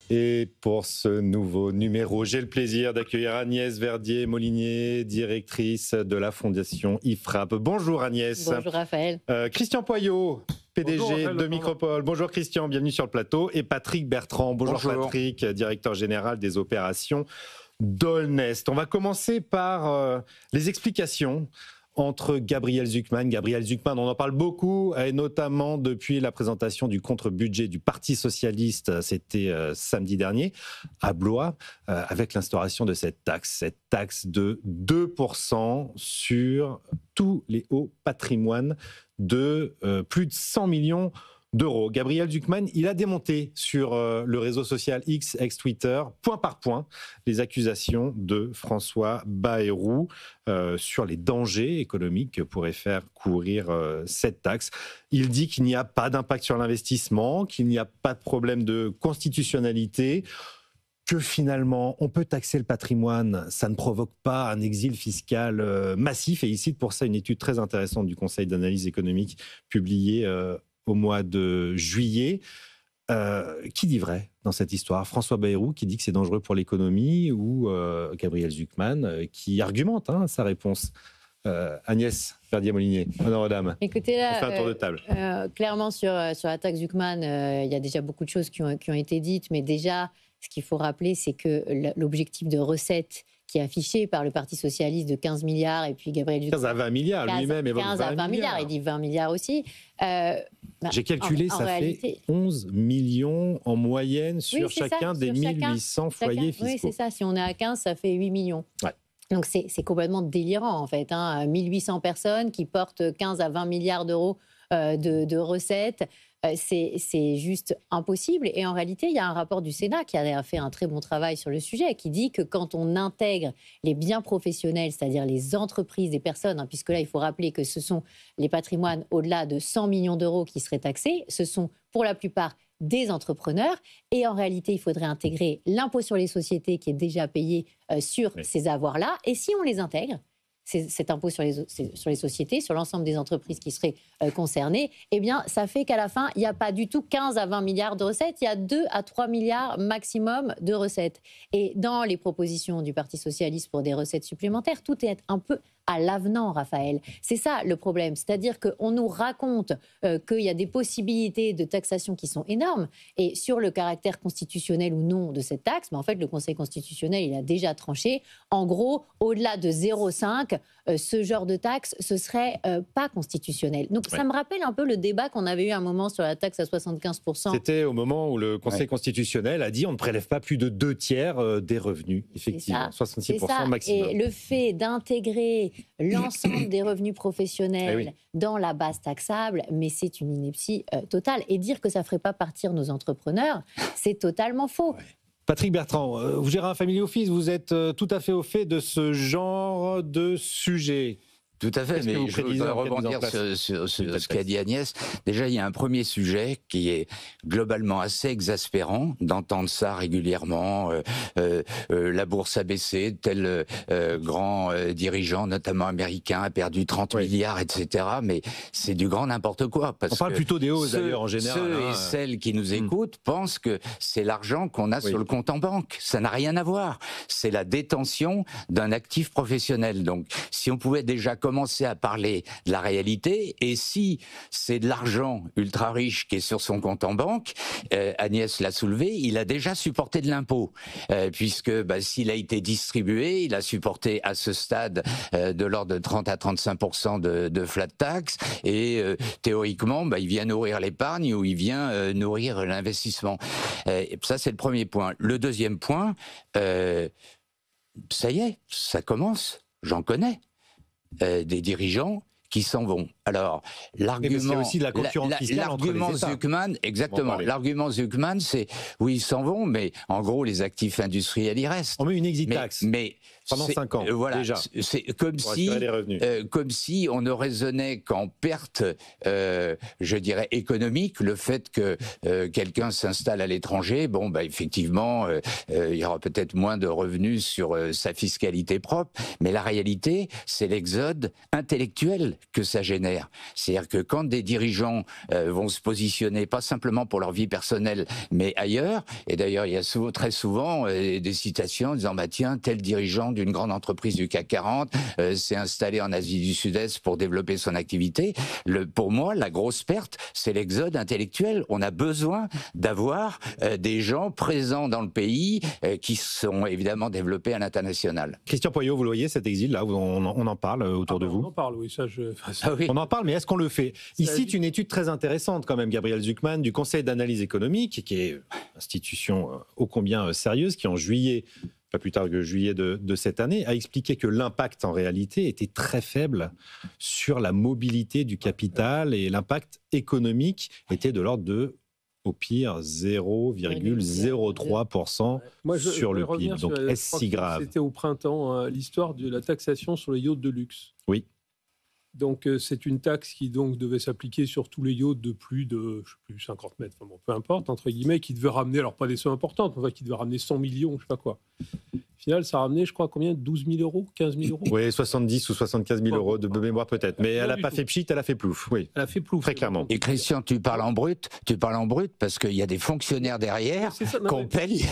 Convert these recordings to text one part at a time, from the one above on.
Et pour ce nouveau numéro, j'ai le plaisir d'accueillir Agnès Verdier-Molinier, directrice de la Fondation IFRAP. Bonjour Agnès. Bonjour Raphaël. Christian Poyot, PDG Bonjour, de Micropole. Bonjour Christian, bienvenue sur le plateau. Et Patrick Bertrand. Bonjour. Patrick, directeur général des opérations d'Allnest. On va commencer par les explications entre Gabriel Zucman, on en parle beaucoup, et notamment depuis la présentation du contre-budget du Parti Socialiste, c'était samedi dernier, à Blois, avec l'instauration de cette taxe de 2% sur tous les hauts patrimoines de plus de 100 millions d'euros. Gabriel Zucman, il a démonté sur le réseau social X, ex-Twitter, point par point, les accusations de François Bayrou sur les dangers économiques que pourrait faire courir cette taxe. Il dit qu'il n'y a pas d'impact sur l'investissement, qu'il n'y a pas de problème de constitutionnalité, que finalement, on peut taxer le patrimoine, ça ne provoque pas un exil fiscal massif. Et il cite pour ça une étude très intéressante du Conseil d'analyse économique publiée au mois de juillet. Qui dit vrai dans cette histoire? François Bayrou qui dit que c'est dangereux pour l'économie ou Gabriel Zucman qui argumente sa réponse? Agnès Verdier-Molinier, honneur aux dames. Écoutez, là, on fait un tour de table. Clairement, sur la taxe Zucman, il y a déjà beaucoup de choses qui ont été dites, mais déjà, ce qu'il faut rappeler, c'est que l'objectif de recette qui est affiché par le Parti Socialiste de 15 milliards, et puis Gabriel Zucman... 15 à 20 milliards, lui-même évoque 15 à 20 milliards, il dit 20 milliards aussi. J'ai calculé, ça fait 11 millions en moyenne sur chacun des 1800 foyers fiscaux. Oui, c'est ça. Si on est à 15, ça fait 8 millions. Ouais. Donc c'est complètement délirant, en fait. 1800 personnes qui portent 15 à 20 milliards d'euros de recettes. C'est juste impossible. Et en réalité, il y a un rapport du Sénat qui a fait un très bon travail sur le sujet, qui dit que quand on intègre les biens professionnels, c'est-à-dire les entreprises des personnes, puisque là, il faut rappeler que ce sont les patrimoines au-delà de 100 millions d'euros qui seraient taxés, ce sont pour la plupart des entrepreneurs. Et en réalité, il faudrait intégrer l'impôt sur les sociétés qui est déjà payé sur ces avoirs-là. Et si on les intègre, cet impôt sur les sociétés, sur l'ensemble des entreprises qui seraient concernées, eh bien, ça fait qu'à la fin, il n'y a pas du tout 15 à 20 milliards de recettes, il y a 2 à 3 milliards maximum de recettes. Et dans les propositions du Parti Socialiste pour des recettes supplémentaires, tout est un peu à l'avenant, Raphaël. C'est ça le problème, c'est-à-dire qu'on nous raconte qu'il y a des possibilités de taxation qui sont énormes, et sur le caractère constitutionnel ou non de cette taxe, mais en fait, le Conseil constitutionnel, il a déjà tranché. En gros, au-delà de 0,5, ce genre de taxe, ce serait pas constitutionnel. Donc ça me rappelle un peu le débat qu'on avait eu à un moment sur la taxe à 75%. C'était au moment où le Conseil constitutionnel a dit on ne prélève pas plus de 2/3 des revenus, effectivement, 66% maximum. Et le fait d'intégrer l'ensemble des revenus professionnels dans la base taxable, mais c'est une ineptie totale. Et dire que ça ne ferait pas partir nos entrepreneurs, c'est totalement faux. Patrick Bertrand, vous gérez un family office, vous êtes tout à fait au fait de ce genre de sujet. Tout à fait, mais je voudrais rebondir sur ce qu'a dit Agnès. Déjà, il y a un premier sujet qui est globalement assez exaspérant d'entendre ça régulièrement. La bourse a baissé, tel grand dirigeant, notamment américain, a perdu 30 milliards, etc. Mais c'est du grand n'importe quoi. Parce on parle plutôt des hausses, d'ailleurs, en général. Ceux et celles qui nous écoutent pensent que c'est l'argent qu'on a sur le compte en banque. Ça n'a rien à voir. C'est la détention d'un actif professionnel. Donc, si on pouvait déjà commencer à parler de la réalité, et si c'est de l'argent ultra riche qui est sur son compte en banque, Agnès l'a soulevé, il a déjà supporté de l'impôt, puisque s'il a été distribué, il a supporté à ce stade de l'ordre de 30 à 35% de flat tax, et théoriquement, il vient nourrir l'épargne ou il vient nourrir l'investissement. Ça, c'est le premier point. Le deuxième point, ça y est, ça commence, j'en connais. Des dirigeants qui s'en vont. Alors, l'argument... C'est aussi de la concurrence fiscale entre les États. Zucman, exactement. L'argument Zucman, c'est, oui, ils s'en vont, mais en gros, les actifs industriels, ils restent. On met une exit tax. Mais pendant 5 ans, voilà, déjà. C'est comme si on ne raisonnait qu'en perte, je dirais, économique, le fait que quelqu'un s'installe à l'étranger, effectivement, il y aura peut-être moins de revenus sur sa fiscalité propre, mais la réalité, c'est l'exode intellectuel que ça génère. contraire. C'est-à-dire que quand des dirigeants vont se positionner, pas simplement pour leur vie personnelle, mais ailleurs, et d'ailleurs il y a très souvent des citations en disant bah tiens, tel dirigeant d'une grande entreprise du CAC 40 s'est installé en Asie du Sud-Est pour développer son activité. Pour moi, la grosse perte, c'est l'exode intellectuel. On a besoin d'avoir des gens présents dans le pays qui sont évidemment développés à l'international. Christian Poyot, vous le voyez, cet exil-là, on en parle autour de vous? On en parle, oui. Oui. On en parle, mais est-ce qu'on le fait? Il cite une étude très intéressante quand même, Gabriel Zucman, du Conseil d'analyse économique, qui est une institution ô combien sérieuse, qui en juillet, pas plus tard que juillet de cette année, a expliqué que l'impact en réalité était très faible sur la mobilité du capital et l'impact économique était de l'ordre de, au pire, 0,03% sur le PIB. Donc est-ce si grave? C'était au printemps, l'histoire de la taxation sur les yachts de luxe. Oui. Donc c'est une taxe qui donc devait s'appliquer sur tous les yachts de plus de 50 mètres, enfin, bon, peu importe, entre guillemets, qui devait ramener, alors pas des sommes importantes, mais qui devait ramener 100 millions, je sais pas quoi. Au final, ça a ramené, je crois, combien? 12 000 euros, 15 000 euros? Oui, 70 ou 75 000 euros de mémoire peut-être. Mais elle n'a pas fait pchit, elle a fait plouf. Oui. Elle a fait plouf. Très clairement. Et Christian, tu parles en brut parce qu'il y a des fonctionnaires derrière qu'on paye.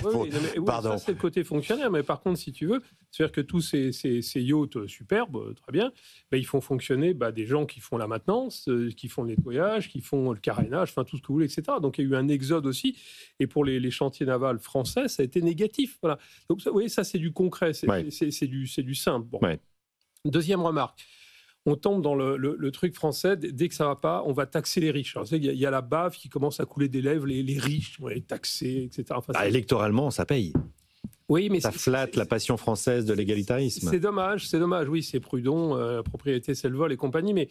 Pardon. Ça, c'est le côté fonctionnaire. Mais par contre, si tu veux, c'est-à-dire que tous ces yachts superbes, très bien, ben, ils font fonctionner des gens qui font la maintenance, qui font le nettoyage, qui font le carénage, enfin tout ce que vous voulez, etc. Donc il y a eu un exode aussi. Et pour les chantiers navals français, ça a été négatif. Voilà. Donc vous voyez, ça c'est du concret, c'est du simple. Bon. Ouais. Deuxième remarque. On tombe dans le truc français, dès que ça ne va pas, on va taxer les riches. Alors, il y a la bave qui commence à couler des lèvres, les riches, on va les taxer, etc. Enfin, électoralement, ça paye. Oui, mais ça flatte la passion française de l'égalitarisme. C'est dommage, oui, c'est Proudhon, propriété, c'est le vol et compagnie, mais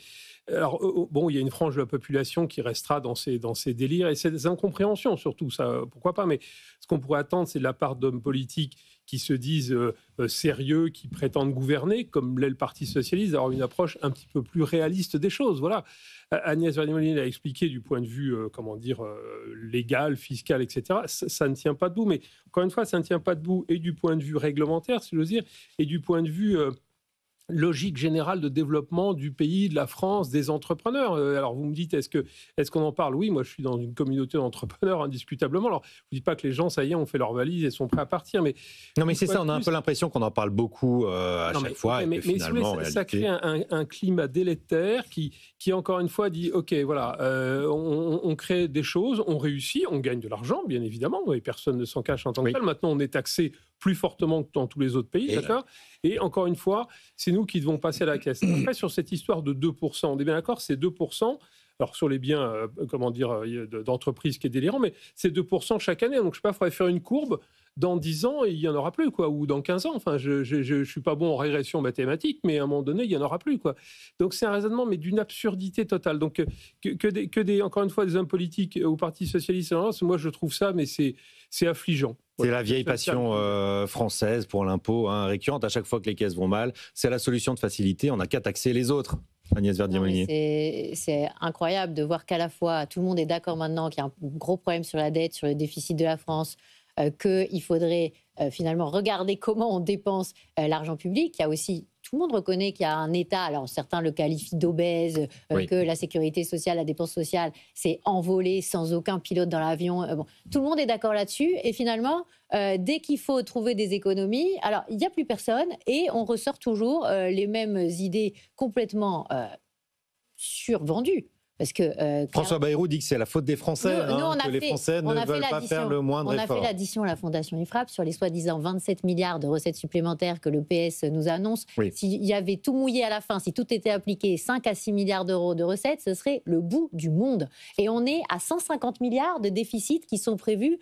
alors, bon, il y a une frange de la population qui restera dans ces délires et ces incompréhensions surtout, ça, pourquoi pas, mais ce qu'on pourrait attendre, c'est de la part d'hommes politiques qui se disent sérieux, qui prétendent gouverner, comme l'est le Parti socialiste, d'avoir une approche un petit peu plus réaliste des choses. Voilà. Agnès Verdier-Molinier l'a expliqué du point de vue, légal, fiscal, etc. Ça ne tient pas debout, mais encore une fois, ça ne tient pas debout et du point de vue réglementaire, si j'ose dire, et du point de vue logique générale de développement du pays, de la France, des entrepreneurs. Alors vous me dites, est-ce qu'on en parle? Oui, moi je suis dans une communauté d'entrepreneurs indiscutablement. Alors je ne dis pas que les gens, ça y est, ont fait leur valise et sont prêts à partir, mais... Non mais c'est ça, on a un peu l'impression qu'on en parle beaucoup chaque fois. Mais finalement, ça crée un climat délétère qui encore une fois dit, ok, voilà, on crée des choses, on réussit, on gagne de l'argent, bien évidemment, et personne ne s'en cache en tant que tel. Maintenant, on est taxé plus fortement que dans tous les autres pays, d'accord? Et encore une fois, c'est nous qui devons passer à la caisse. Après, sur cette histoire de 2%, on est bien d'accord, c'est 2%. Alors, sur les biens, d'entreprise qui est délirant, mais c'est 2% chaque année. Donc, je ne sais pas, il faudrait faire une courbe. Dans 10 ans, il n'y en aura plus, quoi. Ou dans 15 ans. Enfin, je ne suis pas bon en régression mathématique, mais à un moment donné, il n'y en aura plus, quoi. Donc, c'est un raisonnement, mais d'une absurdité totale. Donc, encore une fois, des hommes politiques au Parti socialiste, moi, je trouve ça, mais c'est affligeant. C'est la vieille passion française pour l'impôt, récurrente. À chaque fois que les caisses vont mal, c'est la solution de facilité. On n'a qu'à taxer les autres. Agnès Verdier-Molinier. C'est incroyable de voir qu'à la fois, tout le monde est d'accord maintenant qu'il y a un gros problème sur la dette, sur le déficit de la France, qu'il faudrait finalement regarder comment on dépense l'argent public. Il y a aussi, tout le monde reconnaît qu'il y a un État, alors certains le qualifient d'obèse, que la sécurité sociale, la dépense sociale s'est envolée sans aucun pilote dans l'avion. Bon, tout le monde est d'accord là-dessus. Et finalement, dès qu'il faut trouver des économies, alors il n'y a plus personne et on ressort toujours les mêmes idées complètement survendues. Parce que, François Bayrou dit que c'est la faute des Français, que les Français ne veulent pas faire le moindre effort. On a fait l'addition à la Fondation IFRAP sur les soi-disant 27 milliards de recettes supplémentaires que le PS nous annonce. Oui. S'il y avait tout mouillé à la fin, si tout était appliqué, 5 à 6 milliards d'euros de recettes, ce serait le bout du monde. Et on est à 150 milliards de déficits qui sont prévus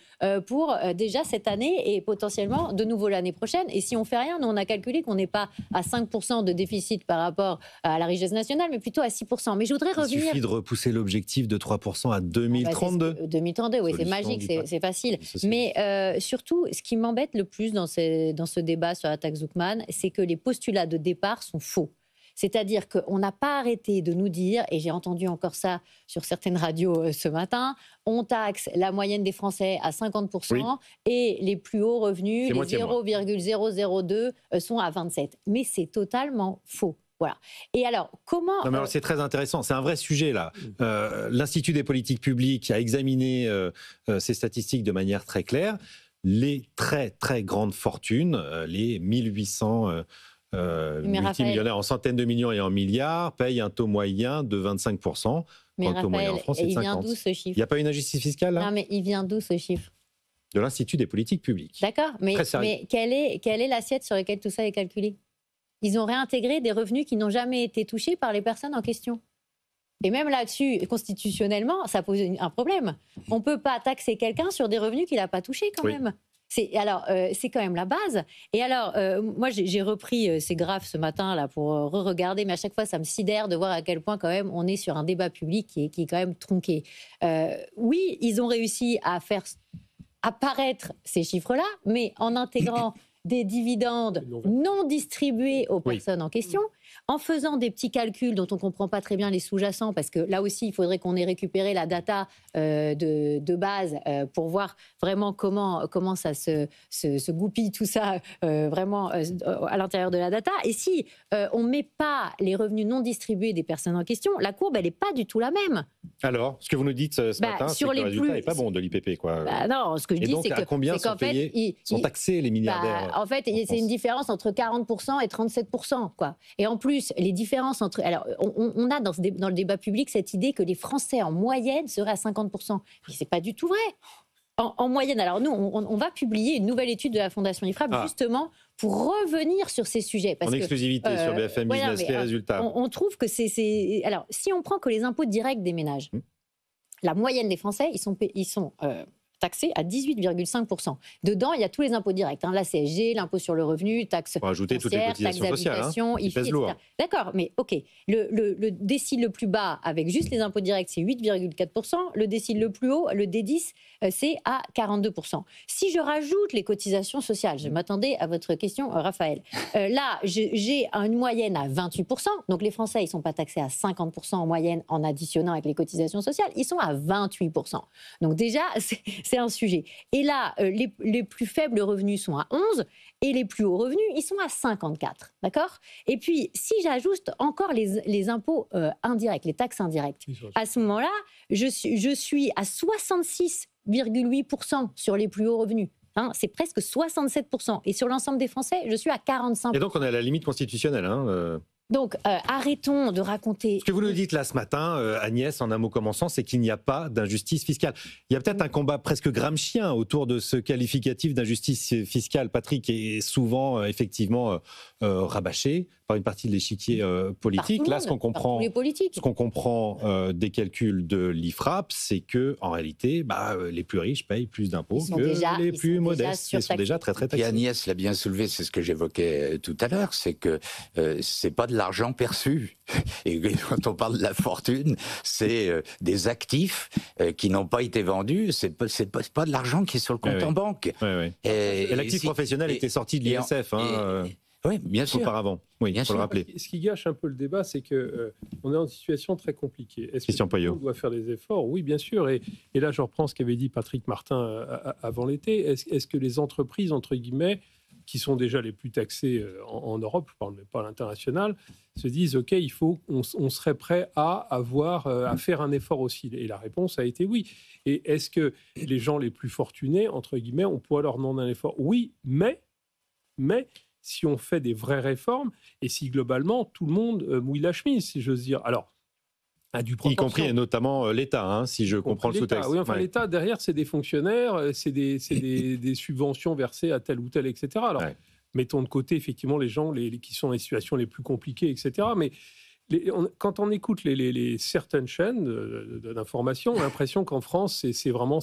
pour déjà cette année et potentiellement de nouveau l'année prochaine. Et si on ne fait rien, nous on a calculé qu'on n'est pas à 5% de déficit par rapport à la richesse nationale, mais plutôt à 6%. Mais je voudrais revenir... Il suffit de repousser l'objectif de 3% à 2032. 2032, oui, c'est magique, c'est facile. Mais surtout, ce qui m'embête le plus dans ce débat sur la taxe Zucman, c'est que les postulats de départ sont faux. C'est-à-dire qu'on n'a pas arrêté de nous dire, et j'ai entendu encore ça sur certaines radios ce matin, on taxe la moyenne des Français à 50% et les plus hauts revenus, les 0,002 sont à 27%. Mais c'est totalement faux. Voilà. Et alors, comment... Non, mais alors, c'est très intéressant, c'est un vrai sujet là. L'Institut des politiques publiques a examiné ces statistiques de manière très claire. Les très très grandes fortunes, les 1800 multimillionnaires en centaines de millions et en milliards, payent un taux moyen de 25%. Mais quand le taux moyen en France est de 50%. Il vient d'où ce chiffre? Il n'y a pas une injustice fiscale là? Non, mais il vient d'où ce chiffre? De l'Institut des politiques publiques. D'accord, mais quelle est l'assiette sur laquelle tout ça est calculé? Ils ont réintégré des revenus qui n'ont jamais été touchés par les personnes en question. Et même là-dessus, constitutionnellement, ça pose un problème. On ne peut pas taxer quelqu'un sur des revenus qu'il n'a pas touchés quand même. C'est quand même la base. Et alors, moi, j'ai repris ces graphes ce matin là pour re-regarder, mais à chaque fois, ça me sidère de voir à quel point quand même on est sur un débat public qui est quand même tronqué. Oui, ils ont réussi à faire apparaître ces chiffres-là, mais en intégrant des dividendes non distribués aux personnes en question, en faisant des petits calculs dont on ne comprend pas très bien les sous-jacents, parce que là aussi, il faudrait qu'on ait récupéré la data de base pour voir vraiment comment ça se goupille, tout ça, vraiment à l'intérieur de la data. Et si on ne met pas les revenus non distribués des personnes en question, la courbe, elle n'est pas du tout la même. Alors, ce que vous nous dites ce matin, c'est que le résultat n'est pas bon de l'IPP, quoi. Non, ce que je dis, c'est que... combien sont payés, sont taxés les milliardaires en fait, c'est une différence entre 40% et 37%, quoi. Et en plus, les différences entre... Alors, on a dans le débat public cette idée que les Français, en moyenne, seraient à 50%. Mais c'est pas du tout vrai. En moyenne, alors nous, on va publier une nouvelle étude de la Fondation IFRAP, justement, pour revenir sur ces sujets. Parce exclusivité sur BFM Business, les résultats. On trouve que c'est... Alors, si on prend que les impôts directs des ménages, la moyenne des Français, ils sont taxés à 18,5%. Dedans, il y a tous les impôts directs, la CSG, l'impôt sur le revenu, taxe ajouter toutes les cotisations d'habitation, sociales, IFI, etc. D'accord, mais OK. Le décile le plus bas, avec juste les impôts directs, c'est 8,4%. Le décile le plus haut, le D10, c'est à 42%. Si je rajoute les cotisations sociales, je m'attendais à votre question, Raphaël. Là, j'ai une moyenne à 28%. Donc les Français, ils ne sont pas taxés à 50% en moyenne en additionnant avec les cotisations sociales. Ils sont à 28%. Donc déjà, c'est un sujet. Et là, les plus faibles revenus sont à 11 et les plus hauts revenus, ils sont à 54. D'accord ? Et puis, si j'ajoute encore les impôts indirects, les taxes indirectes, à ce moment-là, je suis à 66,8% sur les plus hauts revenus. C'est presque 67%. Et sur l'ensemble des Français, je suis à 45%. Et donc, on est à la limite constitutionnelle. Donc, arrêtons de raconter... Ce que vous nous dites là ce matin, Agnès, en un mot commençant, c'est qu'il n'y a pas d'injustice fiscale. Il y a peut-être un combat presque gramscien autour de ce qualificatif d'injustice fiscale, Patrick, qui est souvent, effectivement, rabâché par une partie de l'échiquier politique. Là, ce qu'on comprend des calculs de l'IFRAP, c'est que en réalité, les plus riches payent plus d'impôts que les plus modestes. Ils sont déjà très, très taxés. Et Agnès l'a bien soulevé, c'est ce que j'évoquais tout à l'heure, c'est que c'est pas de l'argent perçu. Et quand on parle de la fortune, c'est des actifs qui n'ont pas été vendus. C'est pas de l'argent qui est sur le compte en banque. Et l'actif professionnel était sorti de l'ISF. Oui, bien sûr. Auparavant, oui, il faut le rappeler. Ce qui gâche un peu le débat, c'est qu'on est en situation très compliquée. Est-ce Christian qu'on doit faire des efforts? Oui, bien sûr. Et là, je reprends ce qu'avait dit Patrick Martin avant l'été. Est-ce que les entreprises, entre guillemets, qui sont déjà les plus taxées en Europe, je ne parle même pas à l'international, se disent OK, on serait prêt à faire un effort aussi. Et la réponse a été oui. Et est-ce que les gens les plus fortunés, entre guillemets, on pourrait leur demander un effort? Oui, mais si on fait des vraies réformes et si globalement tout le monde mouille la chemise, si j'ose dire. Alors, à du proportion. Y compris et notamment l'État, si je comprends le sous-texte. Oui, enfin l'État, derrière, c'est des fonctionnaires, c'est des subventions versées à tel ou tel, etc. Alors, mettons de côté effectivement les gens qui sont dans les situations les plus compliquées, etc. Mais quand on écoute les certaines chaînes d'information, on a l'impression qu'en France, c'est vraiment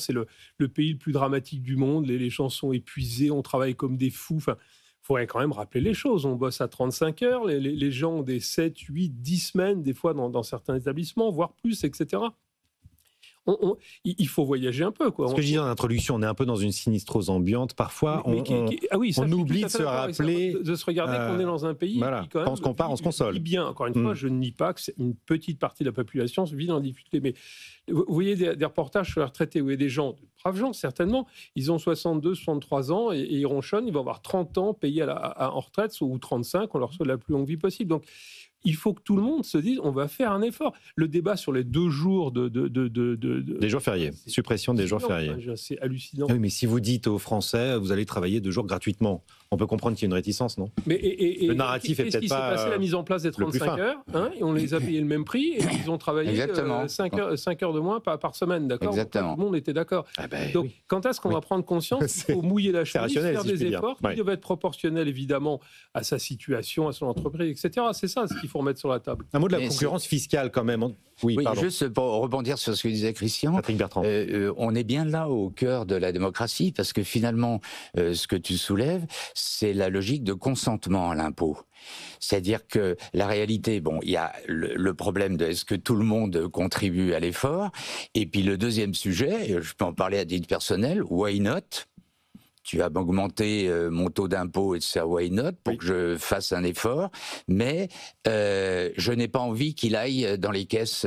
le pays le plus dramatique du monde. Les gens sont épuisés, on travaille comme des fous. Enfin, il faudrait quand même rappeler les choses. On bosse à 35 heures, les gens ont des 7, 8, 10 semaines, des fois dans certains établissements, voire plus, etc. Il faut voyager un peu. Ce que je disais en introduction, on est un peu dans une sinistrose ambiante. Parfois, on oublie de se rappeler... De se regarder qu'on est dans un pays qui, quand même, on se compare, on se console. Vit bien. Encore une fois, je ne nie pas que une petite partie de la population vit dans la difficulté. Mais vous voyez des reportages sur les retraités où il y a des gens, de braves gens certainement, ils ont 62, 63 ans et ils ronchonnent, ils vont avoir 30 ans payés en retraite ou 35, on leur souhaite la plus longue vie possible. Donc, il faut que tout le monde se dise on va faire un effort. Le débat sur les 2 jours des jours fériés, suppression des jours fériés. C'est hallucinant. Ah oui, mais si vous dites aux Français, vous allez travailler 2 jours gratuitement, on peut comprendre qu'il y a une réticence, non? Mais le narratif est peut-être pas. Qu'est-ce qui s'est passé, la mise en place des 35 heures, et on les a payés le même prix, et ils ont travaillé 5 heures de moins par semaine, d'accord? Exactement. Tout le monde était d'accord. Donc, oui. quand est-ce qu'on va prendre conscience qu'il faut mouiller la chemise, faire des efforts qui doivent être proportionnels, évidemment, à sa situation, à son entreprise, etc. C'est ça ce qu'il faut remettre sur la table. Un mot de la concurrence fiscale, quand même. Oui, juste pour rebondir sur ce que disait Christian, Patrick Bertrand. On est bien là au cœur de la démocratie, parce que finalement, ce que tu soulèves, c'est la logique de consentement à l'impôt. C'est-à-dire que la réalité, il y a le problème de est-ce que tout le monde contribue à l'effort, et puis le deuxième sujet, je peux en parler à titre personnel, why not ? Tu vas augmenter mon taux d'impôt et ça, why not, pour que je fasse un effort, mais je n'ai pas envie qu'il aille dans les caisses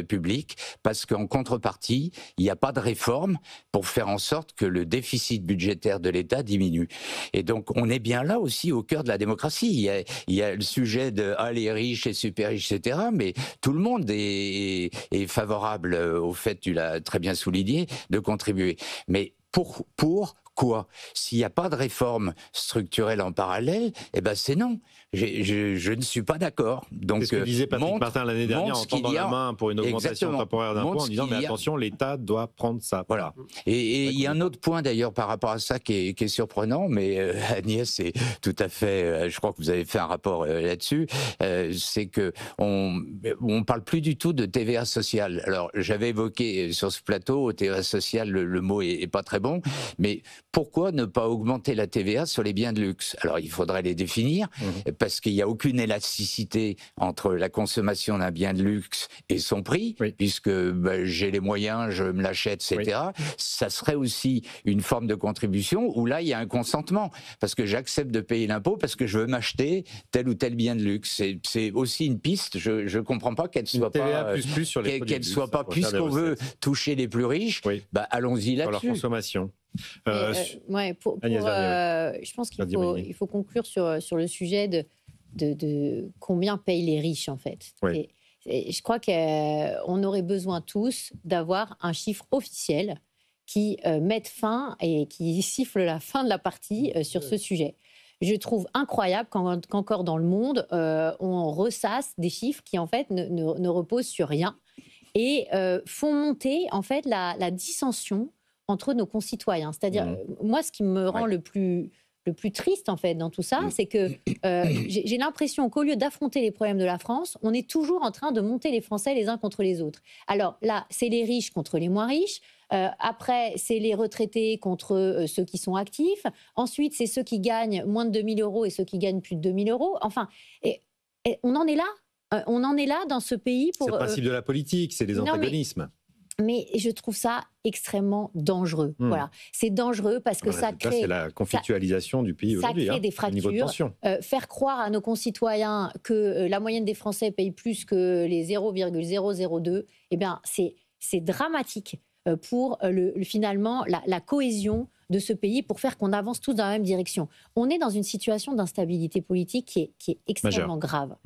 publiques, parce qu'en contrepartie, il n'y a pas de réforme pour faire en sorte que le déficit budgétaire de l'État diminue. Et donc, on est bien là aussi au cœur de la démocratie. Il y a le sujet de les riches et super riches, etc., mais tout le monde est favorable au fait, tu l'as très bien souligné, de contribuer. Mais pour quoi? S'il n'y a pas de réforme structurelle en parallèle, c'est non. Je ne suis pas d'accord. Donc, c'est ce que disait Patrick Martin l'année dernière en tendant la main pour une augmentation temporaire d'impôts, en disant mais attention, l'État doit prendre ça. Voilà. Et il y a un autre point d'ailleurs par rapport à ça qui est surprenant, mais Agnès, c'est tout à fait. Je crois que vous avez fait un rapport là-dessus. C'est que on parle plus du tout de TVA sociale. Alors j'avais évoqué sur ce plateau TVA sociale, le mot est pas très bon, mais pourquoi ne pas augmenter la TVA sur les biens de luxe? Alors, il faudrait les définir, parce qu'il n'y a aucune élasticité entre la consommation d'un bien de luxe et son prix, puisque j'ai les moyens, je me l'achète, etc. Ça serait aussi une forme de contribution où là, il y a un consentement, parce que j'accepte de payer l'impôt parce que je veux m'acheter tel ou tel bien de luxe. C'est aussi une piste, je ne comprends pas qu'elle soit pas... qu'elle soit pas, puisqu'on veut toucher les plus riches, allons-y là-dessus. Pour leur consommation. Je pense qu'il faut conclure sur le sujet de combien payent les riches, en fait. Et je crois qu'on aurait besoin tous d'avoir un chiffre officiel qui mette fin et qui siffle la fin de la partie sur ce sujet. Je trouve incroyable qu'encore dans le monde, on ressasse des chiffres qui, en fait, ne reposent sur rien et font monter, en fait, la dissension entre nos concitoyens. C'est-à-dire, moi, ce qui me rend le plus triste, en fait, dans tout ça, c'est que j'ai l'impression qu'au lieu d'affronter les problèmes de la France, on est toujours en train de monter les Français les uns contre les autres. Alors là, c'est les riches contre les moins riches. Après, c'est les retraités contre ceux qui sont actifs. Ensuite, c'est ceux qui gagnent moins de 2 000 euros et ceux qui gagnent plus de 2 000 euros. Enfin, et on en est là. On en est là dans ce pays pour... C'est le principe de la politique, c'est les antagonismes. Mais je trouve ça extrêmement dangereux. Voilà. C'est dangereux parce que ça crée... C'est la conflictualisation du pays aujourd'hui. Ça crée des fractures. Faire croire à nos concitoyens que la moyenne des Français paye plus que les 0,002, c'est dramatique pour finalement la cohésion de ce pays, pour faire qu'on avance tous dans la même direction. On est dans une situation d'instabilité politique qui est extrêmement grave.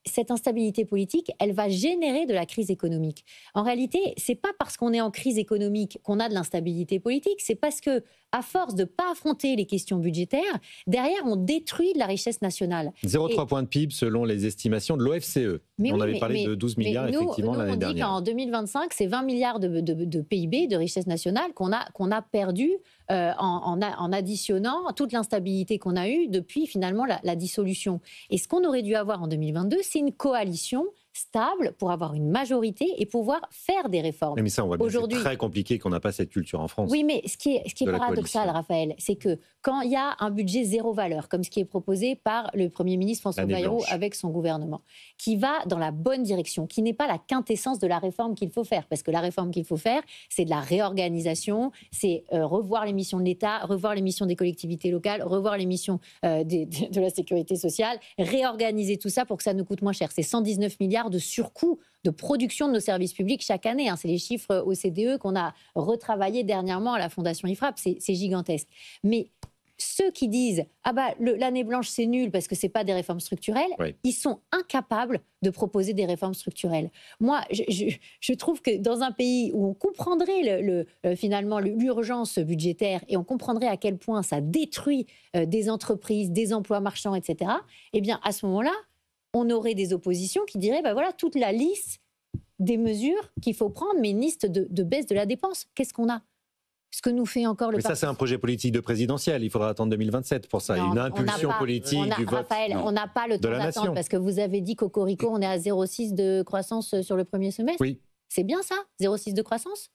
Cette instabilité politique, elle va générer de la crise économique. En réalité, c'est pas parce qu'on est en crise économique qu'on a de l'instabilité politique, c'est parce que, à force de ne pas affronter les questions budgétaires, derrière, on détruit de la richesse nationale. 0,3 points de PIB selon les estimations de l'OFCE. On avait parlé de 12 milliards, effectivement, l'année dernière. On dit qu'en 2025, c'est 20 milliards de PIB, de richesse nationale, qu'on a perdu en additionnant toute l'instabilité qu'on a eue depuis, finalement, la dissolution. Et ce qu'on aurait dû avoir en 2022, c'est une coalition stable pour avoir une majorité et pouvoir faire des réformes. Mais ça, on voit bien, c'est très compliqué qu'on n'a pas cette culture en France. Oui, mais ce qui est paradoxal, Raphaël, c'est que quand il y a un budget zéro valeur, comme ce qui est proposé par le Premier ministre François Bayrou avec son gouvernement, qui va dans la bonne direction, qui n'est pas la quintessence de la réforme qu'il faut faire, parce que la réforme qu'il faut faire, c'est de la réorganisation, c'est revoir les missions de l'État, revoir les missions des collectivités locales, revoir les missions de la sécurité sociale, réorganiser tout ça pour que ça nous coûte moins cher. C'est 119 milliards de surcoût de production de nos services publics chaque année. C'est les chiffres OCDE qu'on a retravaillés dernièrement à la Fondation IFRAP. C'est gigantesque. Mais ceux qui disent l'année blanche c'est nul parce que c'est pas des réformes structurelles, ils sont incapables de proposer des réformes structurelles. Moi, je trouve que dans un pays où on comprendrait finalement l'urgence budgétaire et on comprendrait à quel point ça détruit des entreprises, des emplois marchands, etc., eh bien à ce moment-là, on aurait des oppositions qui diraient voilà toute la liste des mesures qu'il faut prendre, mais une liste de baisse de la dépense. Qu'est-ce qu'on a ? Ce que nous fait encore le Mais ça, c'est un projet politique de présidentiel. Il faudra attendre 2027 pour ça. Non, une impulsion politique du vote. Raphaël, on n'a pas le temps d'attendre parce que vous avez dit cocorico, on est à 0,6 de croissance sur le premier semestre. Oui. C'est bien ça, 0,6 de croissance ?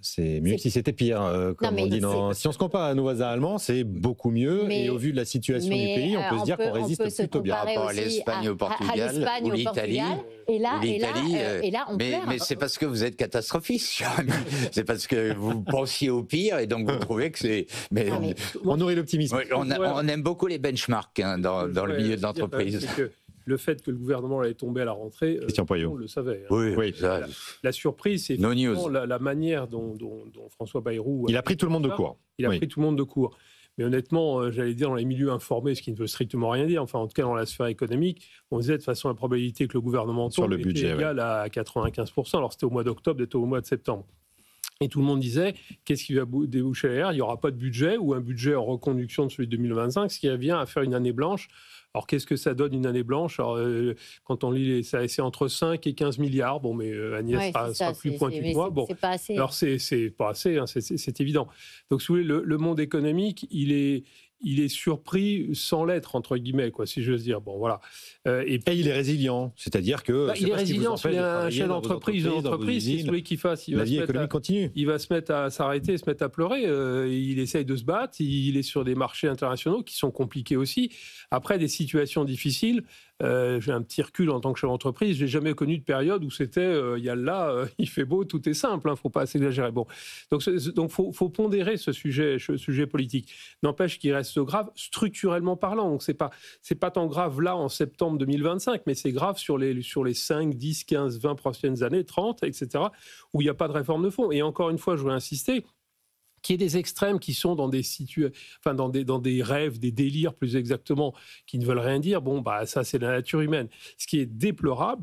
C'est mieux que si c'était pire, comme on dit. Si on se compare à nos voisins allemands, c'est beaucoup mieux. Et au vu de la situation du pays, on peut se dire qu'on résiste plutôt bien. Par rapport à l'Espagne, au Portugal, ou l'Italie. Et là, on pleure. Mais c'est parce que vous êtes catastrophiste, cher ami. C'est parce que vous pensiez au pire et donc vous trouvez que c'est... On nourrit l'optimisme. On aime beaucoup les benchmarks dans le milieu de l'entreprise. Le fait que le gouvernement allait tomber à la rentrée, on le savait. Oui. La surprise, c'est la manière dont François Bayrou... Il a pris tout le monde de court. Il a pris tout le monde de court. Mais honnêtement, j'allais dire dans les milieux informés, ce qui ne veut strictement rien dire, enfin en tout cas dans la sphère économique, on disait de toute façon la probabilité que le gouvernement tombe était égale à 95%. Alors c'était au mois d'octobre, c'était au mois de septembre. Et tout le monde disait, qu'est-ce qui va déboucher derrière ? Il n'y aura pas de budget ou un budget en reconduction de celui de 2025, ce qui revient à faire une année blanche. Alors, qu'est-ce que ça donne une année blanche ? Alors, quand on lit, c'est entre 5 et 15 milliards. Bon, mais Agnès sera plus pointue que moi. Bon, c'est pas assez. Alors, c'est pas assez, hein, c'est évident. Donc, si vous voulez, le monde économique, il est surpris sans l'être, entre guillemets, quoi, si j'ose dire. Bon, voilà. Et il est résilient, c'est-à-dire que... il est résilient, il a un chef d'entreprise, qu'est-ce que qu'il fasse ? La vie économique continue. Il va se mettre à s'arrêter, se mettre à pleurer. Il essaye de se battre. Il est sur des marchés internationaux qui sont compliqués aussi. Après, des situations difficiles, j'ai un petit recul en tant que chef d'entreprise. J'ai jamais connu de période où c'était il fait beau, tout est simple. Faut pas s'exagérer. Bon, donc faut pondérer ce sujet politique. N'empêche qu'il reste grave structurellement parlant. Donc c'est pas tant grave là en septembre 2025, mais c'est grave sur les 5, 10, 15, 20 prochaines années, 30, etc. où il n'y a pas de réforme de fond. Et encore une fois, je voudrais insister. Qu'il y ait des extrêmes qui sont dans des rêves, des délires plus exactement, qui ne veulent rien dire, ça c'est la nature humaine. Ce qui est déplorable,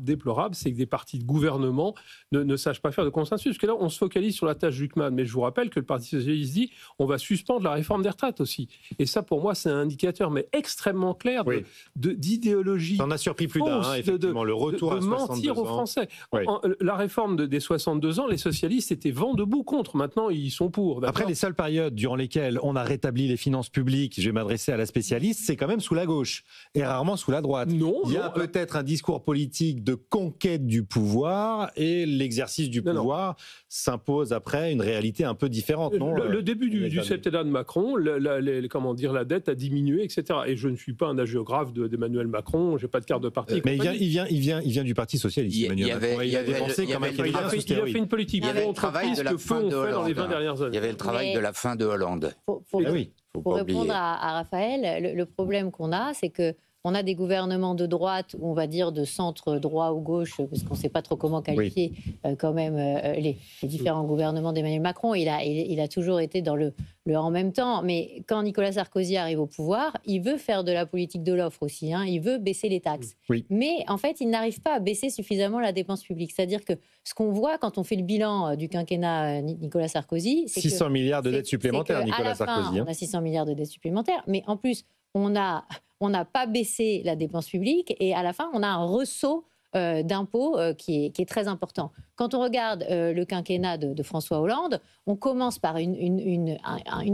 c'est que des partis de gouvernement ne sachent pas faire de consensus. Parce que là, on se focalise sur la tâche Juckman, mais je vous rappelle que le Parti socialiste dit on va suspendre la réforme des retraites aussi. Et ça, pour moi, c'est un indicateur mais extrêmement clair d'idéologie. Ça en a surpris plus d'un, effectivement, le retour à 62 ans. De mentir aux Français. Oui. La réforme des 62 ans, les socialistes étaient vent debout contre. Maintenant, ils sont pour. Après, les seules périodes durant lesquelles on a rétabli les finances publiques, je vais m'adresser à la spécialiste, c'est quand même sous la gauche et rarement sous la droite. Il y a peut-être un discours politique de conquête du pouvoir et l'exercice du pouvoir s'impose après une réalité un peu différente. Le début du septennat de Macron, la dette a diminué, etc. Et je ne suis pas un hagiographe d'Emmanuel Macron, je n'ai pas de carte de parti. Mais il vient du Parti socialiste, Emmanuel Macron. Il a fait une politique. Il y avait le travail de la fin de Hollande. Dans les 20 dernières années. Il y avait le travail de la fin de Hollande. Pour répondre à Raphaël, le problème qu'on a, c'est que on a des gouvernements de droite, ou on va dire de centre droit ou gauche, parce qu'on ne sait pas trop comment qualifier quand même les différents gouvernements d'Emmanuel Macron. Il a toujours été dans le en même temps. Mais quand Nicolas Sarkozy arrive au pouvoir, il veut faire de la politique de l'offre aussi. Il veut baisser les taxes. Mais en fait, il n'arrive pas à baisser suffisamment la dépense publique. C'est-à-dire que ce qu'on voit quand on fait le bilan du quinquennat Nicolas Sarkozy... c'est 600 milliards de dettes supplémentaires, Nicolas Sarkozy. On a 600 milliards de dettes supplémentaires, mais en plus, on n'a pas baissé la dépense publique et à la fin, on a un ressaut d'impôts qui est très important. Quand on regarde le quinquennat de François Hollande, on commence par une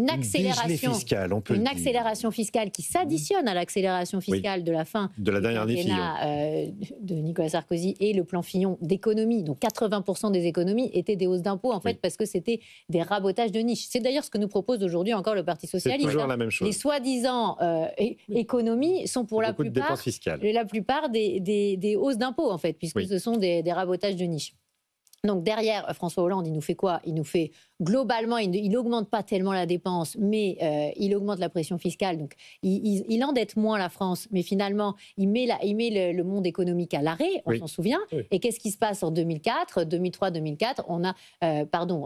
accélération fiscale, accélération fiscale qui s'additionne à l'accélération fiscale de la fin de la dernière année de Nicolas Sarkozy et le plan Fillon d'économie. Donc 80% des économies étaient des hausses d'impôts en fait parce que c'était des rabotages de niche. C'est d'ailleurs ce que nous propose aujourd'hui encore le Parti socialiste. C'est toujours la même chose. Les soi-disant économies sont pour la plupart des hausses d'impôts en fait, puisque ce sont des rabotages de niche. Donc derrière, François Hollande, il nous fait quoi ? Il nous fait globalement, il n'augmente pas tellement la dépense, mais il augmente la pression fiscale. Donc, il endette moins la France, mais finalement, il met le monde économique à l'arrêt, on s'en souvient. Oui. Et qu'est-ce qui se passe en 2004, 2003, 2004 on a,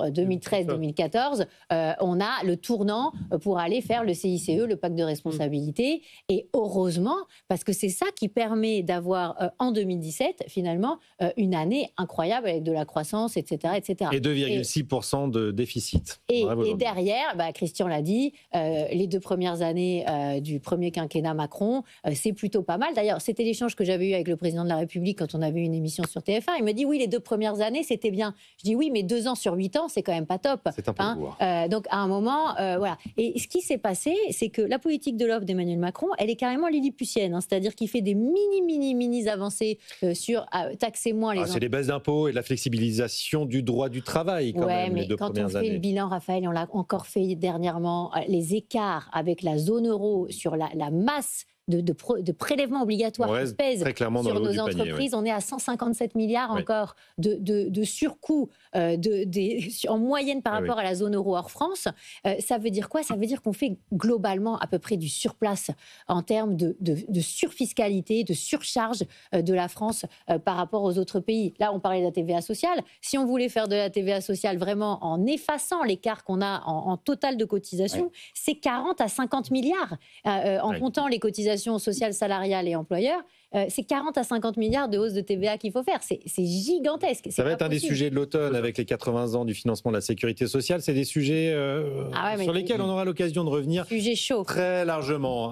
2013, 2014, on a le tournant pour aller faire le CICE, le pacte de responsabilité. Et heureusement, parce que c'est ça qui permet d'avoir, en 2017, finalement, une année incroyable avec de la croissance, etc. etc. Et 2,6% de déficit. Et derrière, Christian l'a dit, les 2 premières années du premier quinquennat Macron, c'est plutôt pas mal. D'ailleurs, c'était l'échange que j'avais eu avec le président de la République quand on avait eu une émission sur TF1. Il me dit, oui, les 2 premières années, c'était bien. Je dis, oui, mais 2 ans sur 8 ans, c'est quand même pas top. C'est un peu lourd. Donc, à un moment, voilà. Et ce qui s'est passé, c'est que la politique de l'offre d'Emmanuel Macron, elle est carrément lilliputienne. C'est-à-dire qu'il fait des mini avancées sur taxer moins les c'est les baisses d'impôts et la flexibilisation du droit du travail, quand même, les 2 premières années. Quand on fait le bilan, Raphaël, on l'a encore fait dernièrement, les écarts avec la zone euro sur la masse de prélèvements obligatoires qui pèsent sur nos entreprises, on est à 157 milliards encore de surcoût en moyenne par rapport à la zone euro hors France. Ça veut dire quoi? Ça veut dire qu'on fait globalement à peu près du surplace en termes de surfiscalité, de surcharge de la France par rapport aux autres pays. Là, on parlait de la TVA sociale. Si on voulait faire de la TVA sociale vraiment en effaçant l'écart qu'on a en total de cotisation, c'est 40 à 50 milliards en comptant les cotisations sociales, salariales et employeurs. C'est 40 à 50 milliards de hausse de TVA qu'il faut faire. C'est gigantesque. Ça va être un des sujets de l'automne avec les 80 ans du financement de la sécurité sociale. C'est des sujets sur lesquels on aura l'occasion de revenir sujet chaud. Très largement.